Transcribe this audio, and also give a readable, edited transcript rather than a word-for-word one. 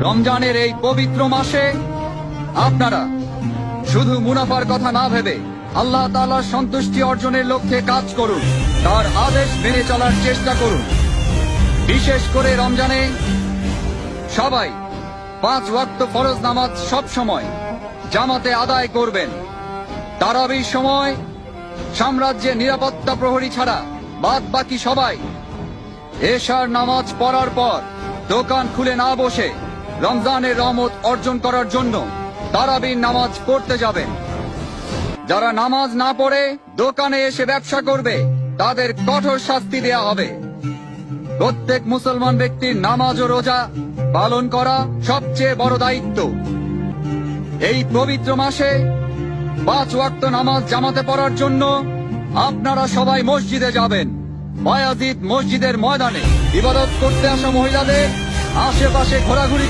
রমজানের এই পবিত্র মাসে আপনারা শুধু মুনাফার কথা না ভেবে আল্লাহ তাআলার সন্তুষ্টি অর্জনের লক্ষ্যে কাজ করুন, তার আদেশ মেনে চলার চেষ্টা করুন। বিশেষ করে রমজানে সবাই 5 ওয়াক্ত ফরজ নামাজ সব সময় জামাতে আদায় করবেন। তারাবির সময় সাম্রাজ্যের নিরাপত্তা প্রহরী ছাড়া বাদ বাকি সবাই এশার নামাজ পড়ার পর দোকান খুলে না বসে রমজানের রহমত অর্জন করার জন্য তারাবির নামাজ পড়তে যাবেন। যারা নামাজ না পড়ে দোকানে এসে ব্যবসা করবে তাদের কঠোর শাস্তি দেয়া হবে। প্রত্যেক মুসলমান ব্যক্তির নামাজ ও রোজা পালন করা সবচেয়ে বড় দায়িত্ব। এই পবিত্র মাসে 5 ওয়াক্ত নামাজ জামাতে পড়ার জন্য আপনারা সবাই মসজিদে যাবেন। বায়াজিদ মসজিদের ময়দানে ইবাদত করতে আসা মহিলাদের আশেপাশে ঘোরাঘুরি